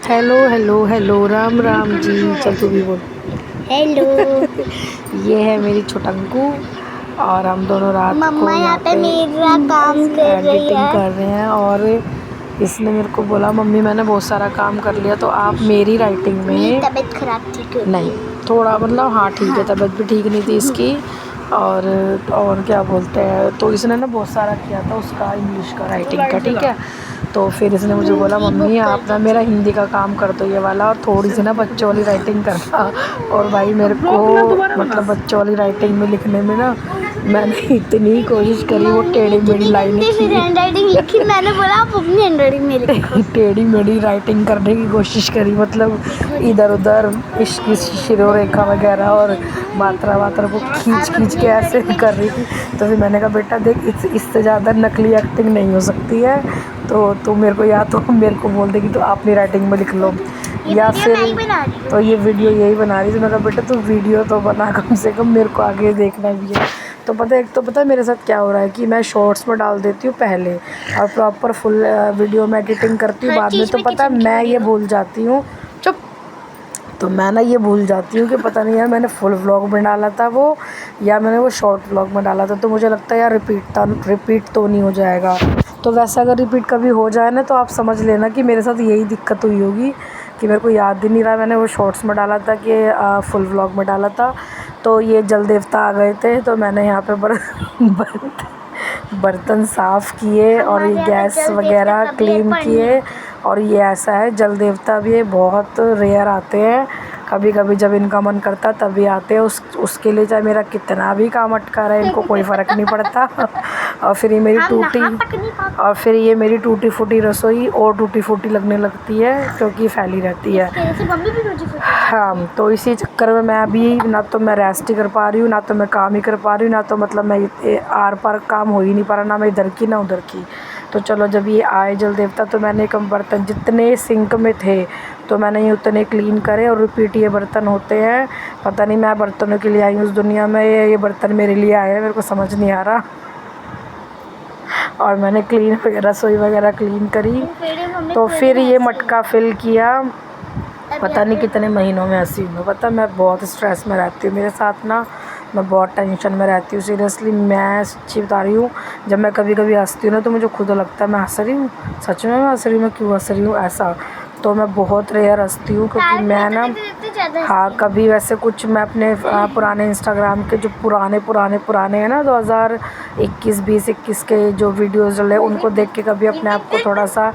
Hello hello hello, Ram Ram ji. चल तू भी बोल। हेलो। ये है मेरी छोटंकू और हम दोनों रात को मम्मा यहाँ पे पे मेरा काम कर रही एडिटिंग है। कर रहे हैं और इसने मेरे को बोला मम्मी मैंने बहुत सारा काम कर लिया तो आप मेरी राइटिंग मेरी में। तबीयत खराब थी नहीं, क्योंकि थोड़ा मतलब हाँ ठीक है, हाँ तबीयत भी ठीक नहीं थी इसकी। और क्या बोलते हैं, तो इसने ना बहुत सारा किया था उसका इंग्लिश का राइटिंग का, ठीक है। तो फिर इसने मुझे बोला हिंदी बुक मम्मी कर आप ना मेरा दीजिए। हिंदी का काम कर दो ये वाला, और थोड़ी सी ना बच्चों वाली राइटिंग करना। और भाई मेरे को मतलब बच्चों वाली राइटिंग में लिखने में ना मैंने इतनी कोशिश करी, वो मम्मी ने टेढ़ी मेढ़ी इतनी लाइनें गंदी फिर की। हैंड राइटिंग लिखी। मैंने बोला आप अपनी हैंड राइटिंग में लिखो। टेढ़ी मेढ़ी राइटिंग करने की कोशिश करी, मतलब लिखो इधर लिखो। उधर इश्क शिरोरेखा वगैरह और मात्रा वात्रा को खींच आप खींच अपनी के हैंड ऐसे राइटिंग में कर रही थी। तो फिर मैंने कहा बेटा देख इससे ज़्यादा नकली एक्टिंग नहीं हो सकती है, तो तू मेरे को या तो मेरे को बोल देगी तो अपनी राइटिंग में लिख लो, ये या वीडियो मैं ही फिर बना रही तो हूँ। ये वीडियो यही बना रही थी। मैं कहा बेटा तू वीडियो तो बना कम से कम, मेरे को आगे देखना भी है। तो पता है, एक तो पता है मेरे साथ क्या हो रहा है कि मैं शॉर्ट्स में डाल देती हूँ पहले और प्रॉपर फुल वीडियो में एडिटिंग करती हूँ हर बाद में, चीज तो में पता है किचन की मैं ये वीडियो। भूल जाती हूँ। चुप। तो मैं ना ये भूल जाती हूँ कि पता नहीं यार मैंने फुल व्लॉग में डाला था वो, या मैंने वो शॉर्ट व्लॉग में डाला था। तो मुझे लगता है यार रिपीट तो नहीं हो जाएगा। तो वैसे अगर रिपीट कभी हो जाए ना तो आप समझ लेना कि मेरे साथ यही दिक्कत हुई होगी कि मेरे को याद ही नहीं रहा मैंने वो शॉर्ट्स में डाला था कि फुल व्लॉग में डाला था। तो ये जल देवता आ गए थे तो मैंने यहाँ पे बर्तन साफ़ किए और ये हमारे यहाँ पे गैस जल देवता वगैरह कभी क्लीन अर्पण नहीं किए। होता। और ये ऐसा है, जल देवता भी ये बहुत रेयर आते हैं, कभी कभी जब इनका मन करता है तभी आते हैं। उसके लिए चाहे मेरा कितना भी काम अटका रहा है इनको कोई फ़र्क नहीं पड़ता। और फिर ये मेरी हम टूटी नहा तक नहीं पाते। और फिर ये मेरी टूटी फूटी रसोई और टूटी फूटी लगने लगती है क्योंकि फैली रहती है। इसकी वजह से मम्मी भी टूटी फूटी हो जाती है। हाँ, तो इसी चक्कर में मैं अभी ना तो मैं रेस्ट ही कर पा रही हूँ, ना तो मैं काम ही कर पा रही हूँ, ना तो मतलब मैं आर पार काम हो ही नहीं पा रहा, ना मैं इधर की ना उधर की। तो चलो जब ये आए जल देवता तो मैंने कम बर्तन जितने सिंक में थे तो मैंने ये उतने क्लीन करे, और रिपीट ये बर्तन होते हैं। पता नहीं मैं बर्तनों के लिए आई हूँ उस दुनिया में, ये बर्तन मेरे लिए आए हैं, मेरे को समझ नहीं आ रहा। और मैंने क्लीन रसोई वगैरह क्लीन करी। तो फिर ये मटका फिल किया। पता नहीं कितने महीनों में हंसी हूँ, पता मैं बहुत स्ट्रेस में रहती हूँ, मेरे साथ ना मैं बहुत टेंशन में रहती हूँ सीरियसली। मैं सच्ची बता रही हूँ, जब मैं कभी कभी हंसती हूँ ना तो मुझे खुद लगता है मैं हंस रही हूँ, सच में मैं हंस रही हूँ, मैं क्यों हंस रही हूँ ऐसा। तो मैं बहुत रेयर हंसती हूँ क्योंकि मैं ना हाँ कभी वैसे कुछ मैं अपने पुराने इंस्टाग्राम के जो पुराने हैं ना 2021 2021 के जो वीडियोज़ डले उनको देख के कभी अपने आप को थोड़ा सा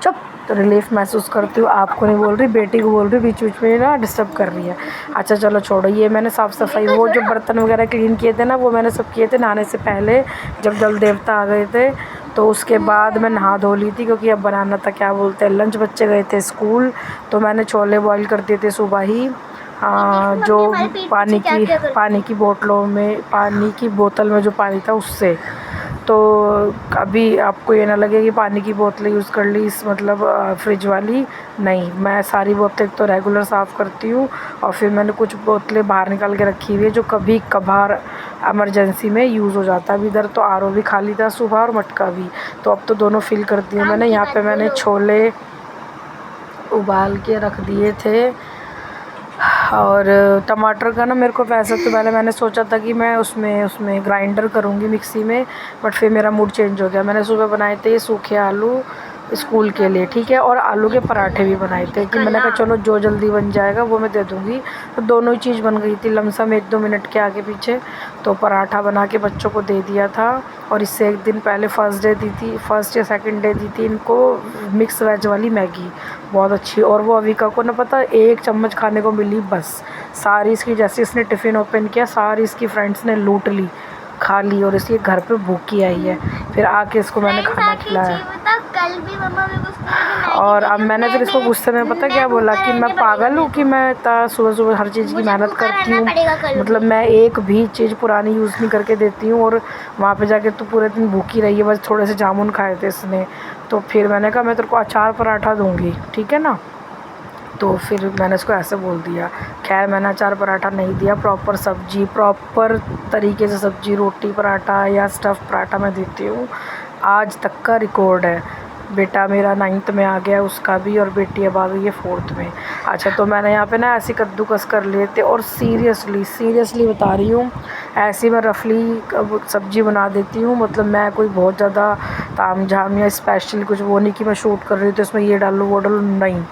चुप तो रिलीफ महसूस करती हूँ। आपको नहीं बोल रही, बेटी को बोल रही, बीच बीच में ना डिस्टर्ब कर रही है। अच्छा चलो छोड़ो, ये मैंने साफ़ सफाई वो जो बर्तन वगैरह क्लीन किए थे ना वो मैंने सब किए थे नहाने से पहले, जब जल देवता आ गए थे। तो उसके बाद मैं नहा धो ली थी क्योंकि अब बनाना था क्या बोलते हैं लंच, बच्चे गए थे स्कूल। तो मैंने छोले बॉईल कर दिए थे सुबह ही। जो पानी की बोतलों में पानी की बोतल में जो पानी था उससे। तो अभी आपको ये ना लगे कि पानी की बोतलें यूज़ कर ली इस मतलब फ्रिज वाली, नहीं मैं सारी बोतलें तो रेगुलर साफ़ करती हूँ। और फिर मैंने कुछ बोतलें बाहर निकाल के रखी हुई है जो कभी कभार इमरजेंसी में यूज़ हो जाता है। अभी इधर तो आरओ भी खाली था सुबह और मटका भी, तो अब तो दोनों फिल कर दिए मैंने। यहाँ पे मैंने छोले उबाल के रख दिए थे। और टमाटर का ना मेरे को वैसे तो पहले मैंने सोचा था कि मैं उसमें ग्राइंडर करूँगी मिक्सी में, बट फिर मेरा मूड चेंज हो गया। मैंने सुबह बनाए थे ये सूखे आलू स्कूल के लिए, ठीक है, और आलू के पराठे भी बनाए थे कि मैंने कहा चलो जो जल्दी बन जाएगा वो मैं दे दूँगी। तो दोनों ही चीज़ बन गई थी लमसम 1-2 मिनट के आगे पीछे। तो पराठा बना के बच्चों को दे दिया था, और इससे एक दिन पहले फर्स्ट या सेकंड डे दी थी इनको मिक्स वेज वाली मैगी, बहुत अच्छी। और वो अविका को ना पता 1 चम्मच खाने को मिली बस, सारी इसकी जैसे इसने टिफ़िन ओपन किया सारी इसकी फ्रेंड्स ने लूट ली, खा ली, और इसके घर पे भूखी आई है। फिर आके इसको मैंने खाना खिलाया। कल भी मम्मा मेरे को स्कूल में मैगी और दी अब थी, मैंने फिर इसको गुस्से में पता क्या बोला कि मैं पागल हूँ कि मैं सुबह सुबह हर चीज़ की मेहनत करती हूँ, मतलब मैं एक भी चीज़ पुरानी यूज़ नहीं करके देती हूँ, और वहाँ पे जाके तो पूरे दिन भूखी रही है, बस थोड़े से जामुन खाए थे इसने। तो फिर मैंने कहा मैं तेरे को अचार पराठा दूँगी, ठीक है ना। तो फिर मैंने उसको ऐसे बोल दिया। खैर मैंने अचार पराठा नहीं दिया, प्रॉपर सब्जी प्रॉपर तरीके से सब्जी रोटी पराठा या स्टफ़ पराठा मैं देती हूँ, आज तक का रिकॉर्ड है। बेटा मेरा 9th में आ गया उसका भी, और बेटी अब आ गई है 4th में। अच्छा, तो मैंने यहाँ पे ना ऐसे कद्दूकस कर लिए थे, और सीरियसली बता रही हूँ, ऐसी मैं रफली सब्जी बना देती हूँ। मतलब मैं कोई बहुत ज़्यादा तामझाम या स्पेशल कुछ वो नहीं कि मैं शूट कर रही हूँ तो इसमें ये डालूँ वो डालूँ, नहीं,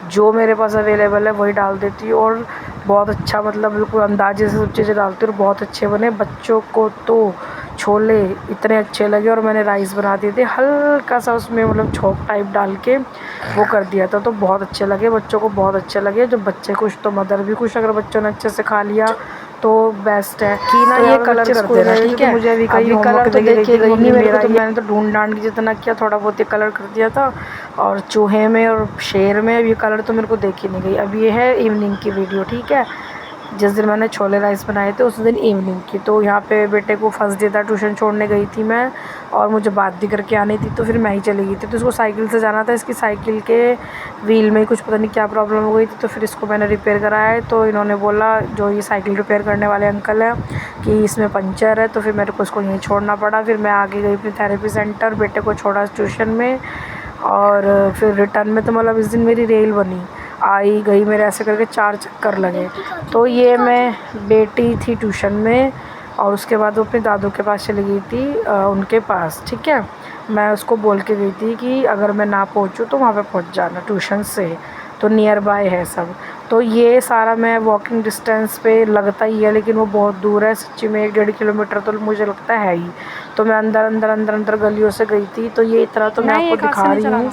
जो मेरे पास अवेलेबल है वही डाल देती हूँ। और बहुत अच्छा, मतलब बिल्कुल अंदाजे से सब चीज़ें डालती हूँ और बहुत अच्छे बने। बच्चों को तो छोले इतने अच्छे लगे, और मैंने राइस बना दिए थे हल्का सा उसमें, मतलब छोंक टाइप डाल के वो कर दिया था, तो बहुत अच्छे लगे बच्चों को, बहुत अच्छे लगे। जब बच्चे खुश तो मदर भी खुश, अगर बच्चों ने अच्छे से खा लिया तो बेस्ट है कि ना। तो ये यहाँ पे कलर बच्चे करते हैं, ठीक है। मुझे अभी कहीं अभी होमवर्क कलर तो देके गई देखे थी गई नहीं मम्मी मेरे को, मेरा तो मैंने तो ढूंढ ढांड के जितना किया थोड़ा बहुत ही कलर कर दिया था। और चूहे में और शेर में ये कलर तो मेरे को देख ही नहीं गई। अब ये है इवनिंग की वीडियो, ठीक है। जिस दिन मैंने छोले राइस बनाए थे उस दिन इवनिंग की, तो यहाँ पे बेटे को फर्स्ट डे था, ट्यूशन छोड़ने गई थी मैं, और मुझे बात भी करके आनी थी, तो फिर मैं ही चली गई थी। तो इसको साइकिल से जाना था, इसकी साइकिल के व्हील में कुछ पता नहीं क्या प्रॉब्लम हो गई थी, तो फिर इसको मैंने रिपेयर कराया है। तो इन्होंने बोला, जो ये साइकिल रिपेयर करने वाले अंकल हैं, कि इसमें पंचर है, तो फिर मेरे को इसको यहीं छोड़ना पड़ा। फिर मैं आगे गई अपनी थेरेपी सेंटर, बेटे को छोड़ा ट्यूशन में, और फिर रिटर्न में तो मतलब इस दिन मेरी रेल बनी, आई गई मेरे ऐसे करके 4 चक्कर लगे। तो ये मैं बेटी थी ट्यूशन में, और उसके बाद वो अपने दादू के पास चली गई थी, उनके पास, ठीक है। मैं उसको बोल के गई थी कि अगर मैं ना पहुंचूं तो वहाँ पे पहुंच जाना ट्यूशन से, तो नियर बाय है सब। तो ये सारा मैं वॉकिंग डिस्टेंस पे लगता ही है, लेकिन वो बहुत दूर है सच्ची में, 1-1.5 किलोमीटर तो मुझे लगता है ही। तो मैं अंदर गलियों से गई थी। तो ये इतना तो मैं आपको दिखा रही हूँ,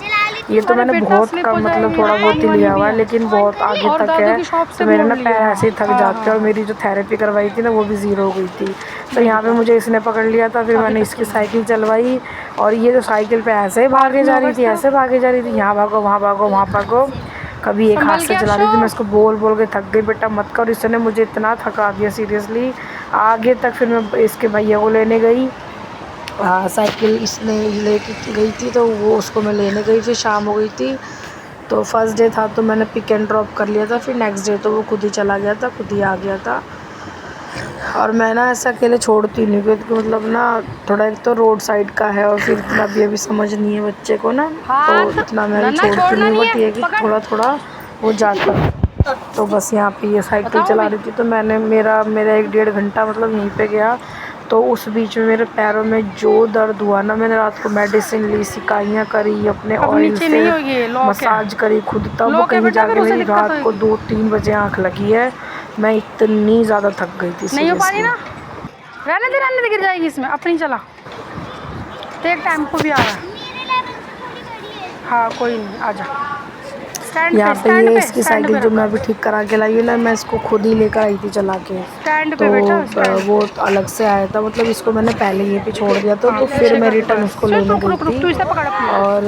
ये तो मैंने बहुत कम, मतलब थोड़ा बहुत ही लिया हुआ है, लेकिन बहुत आगे तक है। तो मेरे ना पैर ऐसे ही थक जाते हैं, और मेरी जो थेरेपी करवाई थी ना वो भी ज़ीरो हो गई थी। तो यहाँ पे मुझे इसने पकड़ लिया था, फिर मैंने इसकी साइकिल चलवाई, और ये जो साइकिल पे ऐसे ही भागे जा रही थी, ऐसे भागे जा रही थी, यहाँ भागो वहाँ भागो वहाँ भागो, कभी एक हाथ से चला रही थी। मैं इसको बोल बोल के थक गई, बेटा मत कर। इसने मुझे इतना थका दिया सीरियसली आगे तक। फिर मैं इसके भैया को लेने गई, साइकिल इसने लेके गई थी, तो वो उसको मैं लेने गई, फिर शाम हो गई थी। तो फर्स्ट डे था तो मैंने पिक एंड ड्रॉप कर लिया था, फिर नेक्स्ट डे तो वो खुद ही चला गया था, खुद ही आ गया था। और मैं ना ऐसा अकेले छोड़ती नहीं, क्योंकि मतलब ना थोड़ा, एक तो रोड साइड का है, और फिर इतना भी अभी समझ नहीं है बच्चे को ना, तो इतना मैं भी छोड़ती नहीं। बट ये कि थोड़ा थोड़ा वो जाता है। तो बस यहाँ पे ये साइकिल चला रही थी, तो मेरा 1-1.5 घंटा मतलब यहीं पे गया। तो उस बीच में मेरे पैरों में जो दर्द हुआ ना, मैंने रात को मेडिसिन ली, सिकाइयाँ करी, अपने ऑयल से मसाज करी खुद, तब कहीं जाके मेरी रात को 2-3 बजे आँख लगी है। मैं इतनी ज़्यादा थक गई थी। नहीं हो पानी ना, रहने दे गिर जाएगी इसमें, अपनी चला। तो एक टेम्पो भी आ रहा है, हाँ कोई नहीं, आ जा। यहाँ पे ये इसकी साइकिल जो मैं अभी ठीक करा के लाई हूँ ना, मैं इसको खुद ही लेकर आई थी चला के। तो वो अलग से आया था, मतलब इसको मैंने पहले ये पे छोड़ दिया था, तो फिर मैं रिटर्न उसको लेने गई थी। और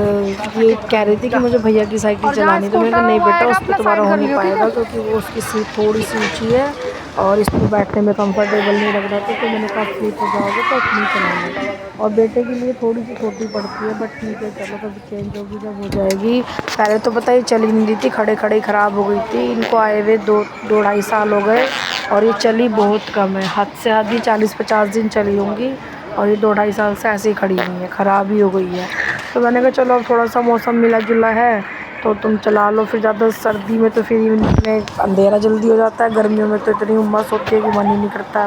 ये कह रही थी कि मुझे भैया की साइकिल चलानी, तो मैंने कहा नहीं बेटा, उस पर तुम्हारा हो नहीं पाएगा, क्योंकि वो उसकी सीट थोड़ी सी ऊँची है और इस पर बैठने में कंफर्टेबल नहीं लग रहा था। तो मैंने कहा स्लीप हो जाओगे तो अपनी चलाना। और बेटे के लिए थोड़ी सी छोटी पड़ती है, बट ठीक है चलो, कभी चेंज होगी जब हो जाएगी। पहले तो पता ही चल ही नहीं रही थी, खड़े खड़े ख़राब हो गई थी। इनको आए हुए 2-2.5 साल हो गए, और ये चली बहुत कम है, हद से हद ही 40-50 दिन चली होंगी, और ये 2-2.5 साल से ऐसे ही खड़ी हुई है, ख़राब ही हो गई है। तो मैंने कहा चलो अब थोड़ा सा मौसम मिला जुला है तो तुम चला लो। फिर ज़्यादा सर्दी में तो फिर इनमें अंधेरा जल्दी हो जाता है, गर्मियों में तो इतनी उमस होती है कि मन ही नहीं करता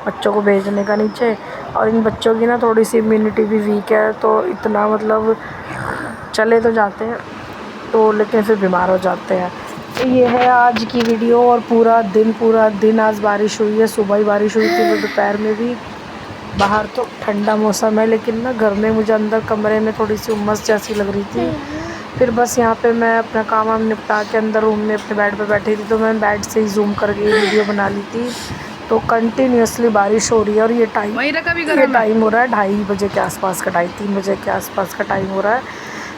बच्चों को भेजने का नीचे। और इन बच्चों की ना थोड़ी सी इम्यूनिटी भी वीक है, तो इतना मतलब चले तो जाते हैं तो, लेकिन फिर बीमार हो जाते हैं। तो ये है आज की वीडियो। और पूरा दिन आज बारिश हुई है, सुबह ही बारिश हुई थी, तो दोपहर में भी। बाहर तो ठंडा मौसम है, लेकिन ना घर में मुझे अंदर कमरे में थोड़ी सी उमस जैसी लग रही थी। फिर बस यहाँ पे मैं अपना काम वाम निपटा के अंदर रूम में अपने बेड पे बैठी थी, तो मैं बेड से ही जूम करके वीडियो बना ली थी। तो कंटिन्यूसली बारिश हो रही है, और ये टाइम हो रहा है 2:30 बजे के आसपास का, 2:30-3 बजे के आसपास का टाइम हो रहा है।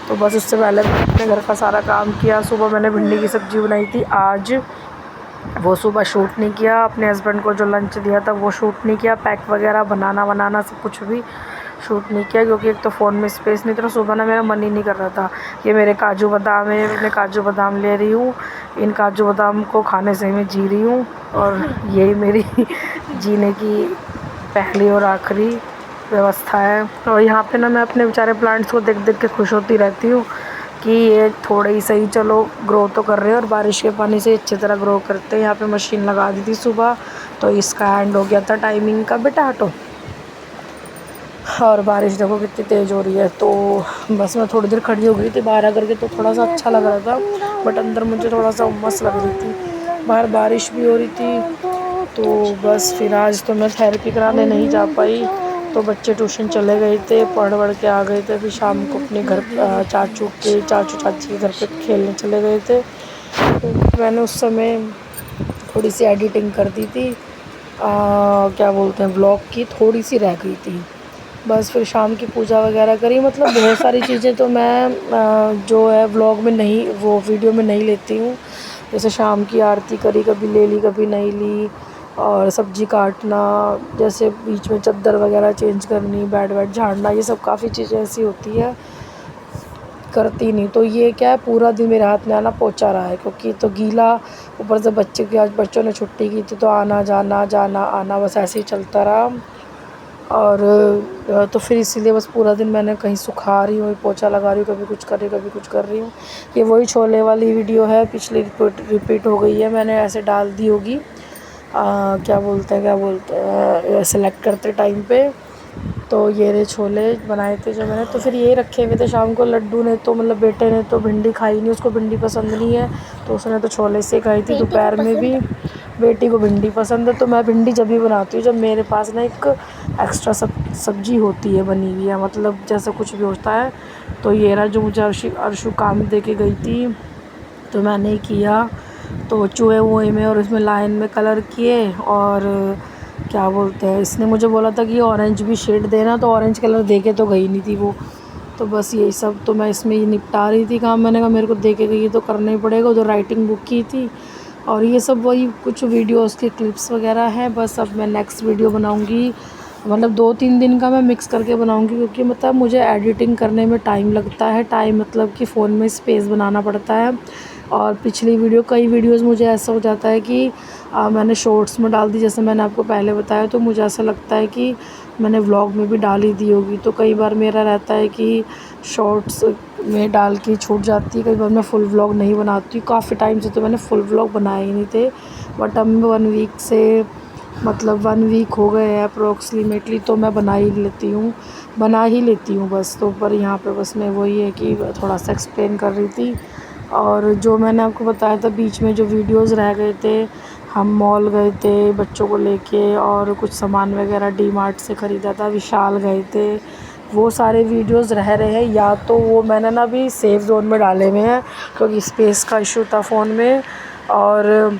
तो बस उससे पहले मैंने घर का सारा काम किया। सुबह मैंने भिंडी की सब्ज़ी बनाई थी आज, वो सुबह शूट नहीं किया। अपने हस्बैंड को जो लंच दिया था वो शूट नहीं किया। पैक वगैरह बनाना सब कुछ भी शूट नहीं किया, क्योंकि एक तो फ़ोन में स्पेस नहीं था। सुबह ना मेरा मन ही नहीं कर रहा था। ये मेरे काजू बादाम है, मैं काजू बादाम ले रही हूँ, इन काजू बादाम को खाने से मैं जी रही हूँ, और यही मेरी जीने की पहली और आखिरी व्यवस्था है। और यहाँ पे ना मैं अपने बेचारे प्लांट्स को देख देख के खुश होती रहती हूँ कि ये थोड़े ही सही चलो ग्रो तो कर रहे हैं और बारिश के पानी से अच्छी तरह ग्रो करते हैं। यहाँ पे मशीन लगा दी थी सुबह, तो इसका एंड हो गया था टाइमिंग का बेटा हटो। और बारिश देखो कितनी तेज़ हो रही है, तो बस मैं थोड़ी देर खड़ी हो गई थी बाहर आकर के, तो थोड़ा सा अच्छा लग रहा था, बट अंदर मुझे थोड़ा सा उमस लग रही थी, बाहर बारिश भी हो रही थी। तो बस फिर आज तो मैं थेरेपी कराने नहीं जा पाई, तो बच्चे ट्यूशन चले गए थे, पढ़ के आ गए थे। फिर शाम को अपने घर चाचू चाची के घर पे खेलने चले गए थे। तो मैंने उस समय थोड़ी सी एडिटिंग कर दी थी, क्या बोलते हैं, व्लॉग की थोड़ी सी रह गई थी। बस फिर शाम की पूजा वगैरह करी, मतलब बहुत सारी चीज़ें तो मैं जो है व्लॉग में नहीं, वो वीडियो में नहीं लेती हूँ। जैसे शाम की आरती करी, कभी ले ली कभी नहीं ली, और सब्ज़ी काटना, जैसे बीच में चद्दर वगैरह चेंज करनी, बेड वेड झाड़ना, ये सब काफ़ी चीज़ें ऐसी होती है करती नहीं। तो ये क्या है, पूरा दिन मेरे हाथ में आना पोछा रहा है, क्योंकि तो गीला, ऊपर से बच्चे की, आज बच्चों ने छुट्टी की थी, तो आना जाना आना बस ऐसे ही चलता रहा। और तो फिर इसीलिए बस पूरा दिन मैंने कहीं सुखा रही हूँ, पोछा लगा रही हूँ, कभी कुछ कर रही हूँ कभी कुछ कर रही हूँ। ये वही छोले वाली वीडियो है, पिछली रिपीट हो गई है, मैंने ऐसे डाल दी होगी, क्या बोलते हैं सेलेक्ट करते टाइम पे। तो ये रहे छोले बनाए थे जो मैंने, तो फिर यही रखे हुए थे शाम को। लड्डू ने तो, मतलब बेटे ने तो भिंडी खाई नहीं, उसको भिंडी पसंद नहीं है, तो उसने तो छोले से खाई थी। दोपहर में भी बेटी को भिंडी पसंद है, तो मैं भिंडी जब भी बनाती हूँ जब मेरे पास ना एक एक्स्ट्रा सब्जी होती है बनी हुई है, मतलब जैसा कुछ भी होता है। तो ये रहा जो मुझे अर्शु काम दे के गई थी, तो मैंने किया, तो चूहे वूहे में और उसमें लाइन में कलर किए। और क्या बोलते हैं, इसने मुझे बोला था कि ऑरेंज भी शेड देना, तो ऑरेंज कलर दे के तो गई नहीं थी वो। तो बस यही सब, तो मैं इसमें ये निपटा रही थी काम। मैंने कहा मेरे को दे के गई तो करना ही पड़ेगा, उधर राइटिंग बुक की थी, और ये सब वही कुछ वीडियोस के क्लिप्स वगैरह हैं। बस अब मैं नेक्स्ट वीडियो बनाऊंगी, मतलब 2-3 दिन का मैं मिक्स करके बनाऊंगी, क्योंकि मतलब मुझे एडिटिंग करने में टाइम लगता है। टाइम मतलब कि फ़ोन में स्पेस बनाना पड़ता है। और पिछली वीडियो, कई वीडियोस मुझे ऐसा हो जाता है कि मैंने शॉर्ट्स में डाल दी, जैसे मैंने आपको पहले बताया, तो मुझे ऐसा लगता है कि मैंने व्लॉग में भी डाल ही दी होगी। तो कई बार मेरा रहता है कि शॉर्ट्स में डाल के छूट जाती है, कई बार मैं फुल व्लॉग नहीं बनाती हूँ। काफ़ी टाइम से तो मैंने फुल व्लॉग बनाए ही नहीं थे, बट अब 1 वीक से, मतलब 1 वीक हो गए हैं अप्रोक्सीमेटली, तो मैं बना ही लेती हूँ बस। तो पर यहाँ पे बस मैं वही है कि थोड़ा सा एक्सप्लेन कर रही थी। और जो मैंने आपको बताया था बीच में जो वीडियोस रह गए थे, हम मॉल गए थे बच्चों को लेके, और कुछ सामान वगैरह डी मार्ट से ख़रीदा था, विशाल गए थे, वो सारे वीडियोस रह रहे हैं। या तो वो मैंने ना अभी सेव जोन में डाले हुए हैं, क्योंकि स्पेस का इशू था फ़ोन में, और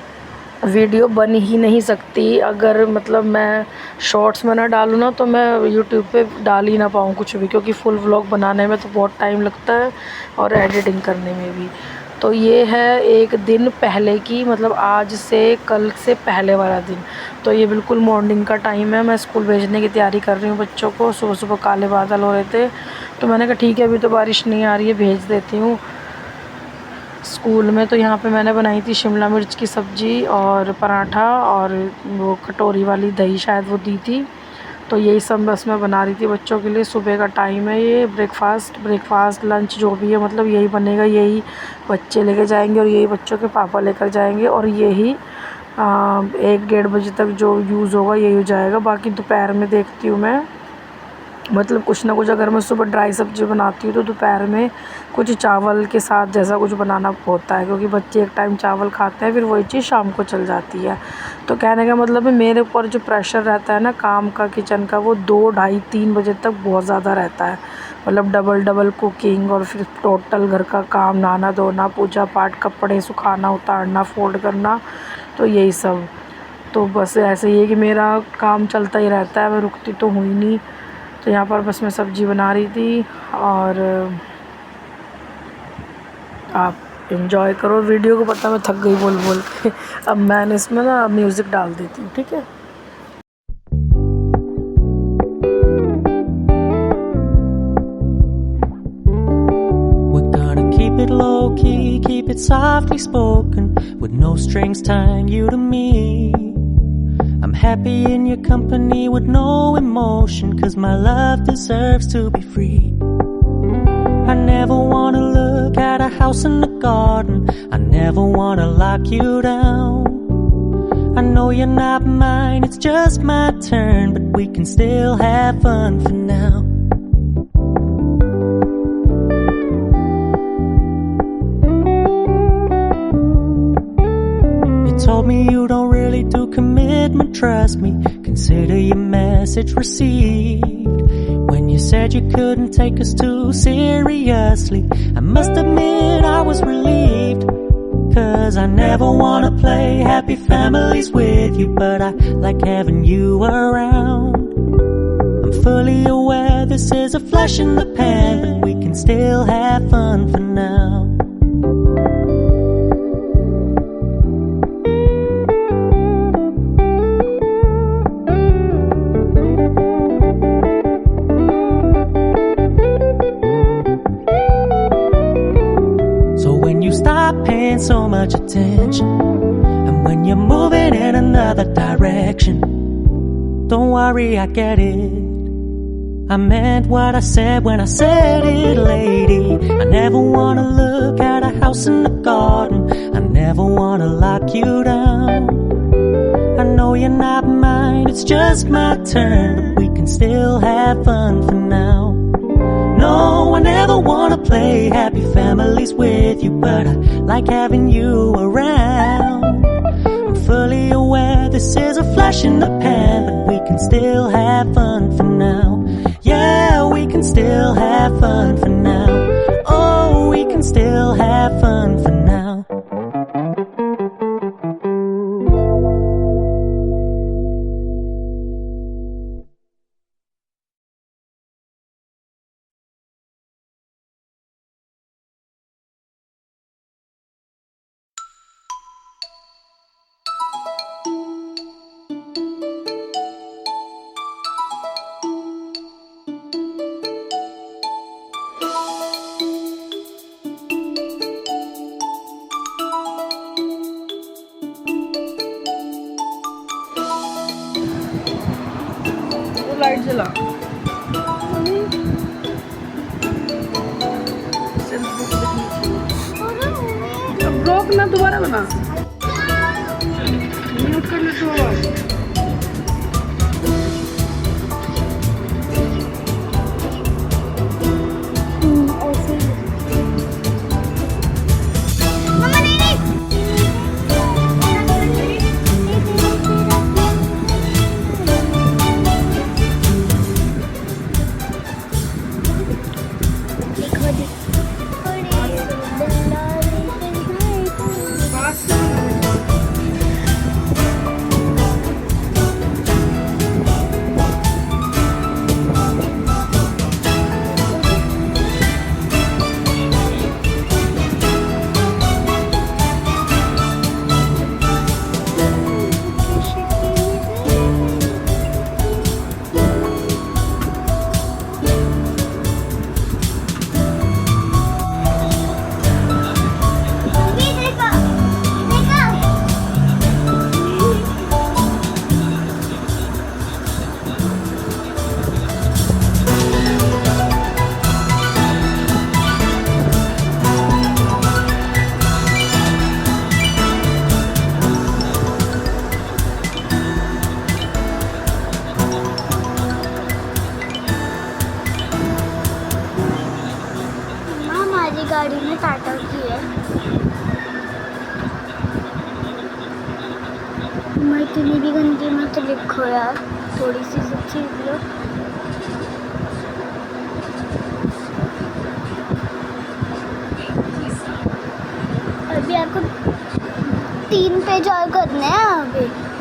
वीडियो बन ही नहीं सकती अगर, मतलब मैं शॉर्ट्स में ना डालूँ ना, तो मैं यूट्यूब पे डाल ही ना पाऊँ कुछ भी, क्योंकि फुल व्लॉग बनाने में तो बहुत टाइम लगता है, और एडिटिंग करने में भी। तो ये है एक दिन पहले की, मतलब आज से कल से पहले वाला दिन। तो ये बिल्कुल मॉर्निंग का टाइम है, मैं स्कूल भेजने की तैयारी कर रही हूँ बच्चों को। सुबह सुबह काले बादल हो रहे थे, तो मैंने कहा ठीक है अभी तो बारिश नहीं आ रही है, भेज देती हूँ स्कूल में। तो यहाँ पे मैंने बनाई थी शिमला मिर्च की सब्ज़ी और पराठा, और वो कटोरी वाली दही शायद वो दी थी। तो यही सब बस मैं बना रही थी बच्चों के लिए। सुबह का टाइम है, ये ब्रेकफास्ट लंच जो भी है, मतलब यही बनेगा, यही बच्चे लेके जाएंगे और यही बच्चों के पापा लेकर जाएंगे, और यही 1-1:30 बजे तक जो यूज़ होगा यही हो जाएगा। बाकी दोपहर में देखती हूँ मैं, मतलब कुछ ना कुछ, अगर मैं सुबह ड्राई सब्ज़ी बनाती हूँ तो दोपहर में कुछ चावल के साथ जैसा कुछ बनाना होता है, क्योंकि बच्चे एक टाइम चावल खाते हैं, फिर वही चीज़ शाम को चल जाती है। तो कहने का मतलब है, मेरे ऊपर जो प्रेशर रहता है ना काम का, किचन का, वो 2, ढाई, 3 बजे तक बहुत ज़्यादा रहता है। मतलब डबल कुकिंग, और फिर टोटल घर का काम, नहाना धोना, पूजा पाठ, कपड़े सुखाना, उतारना, फोल्ड करना, तो यही सब। तो बस ऐसे ही है कि मेरा काम चलता ही रहता है, मैं रुकती तो हुई नहीं। तो यहाँ पर बस मैं सब्ज़ी बना रही थी, और आप एंजॉय करो वीडियो को। पता मैं थक गई बोल के, अब मैंने इसमें ना म्यूज़िक डाल देती हूँ, ठीक है। We're gonna keep it low key, keep it softly spoken, with no strings tying you to me. I'm happy in your company with no emotion, 'cause my love deserves to be free. I never wanna look at a house in the garden, I never wanna lock you down. I know you're not mine, it's just my turn, but we can still have fun for now. You told me you don't really do commitment, trust me, consider your message received. When you said you couldn't take us too seriously, I must admit I was relieved. 'Cause I never wanna play happy families with you, but I like having you around. I'm fully aware this is a flash in the pan, but we can still have fun for now. Stop paying so much attention, and when you're moving in another direction, don't worry, I get it. I meant what I said when I said it, lady. I never wanna look at a house in the garden, I never wanna lock you down. I know you're not mine, it's just my turn, but we can still have fun for now. No, I never wanna play happy families with you, but I like having you around. I'm fully aware this is a flash in the pan, but we can still have fun for now. Yeah, we can still have fun for now. Oh, we can still have fun for now. Light जला block ना दोबारा बना mute कर ले तो गाड़ी में टाटा की है। मैं इतनी भी गंदी मत लिखो यार, थोड़ी सी सच्ची लो। अभी आपको 3 पेज और करने हैं अभी।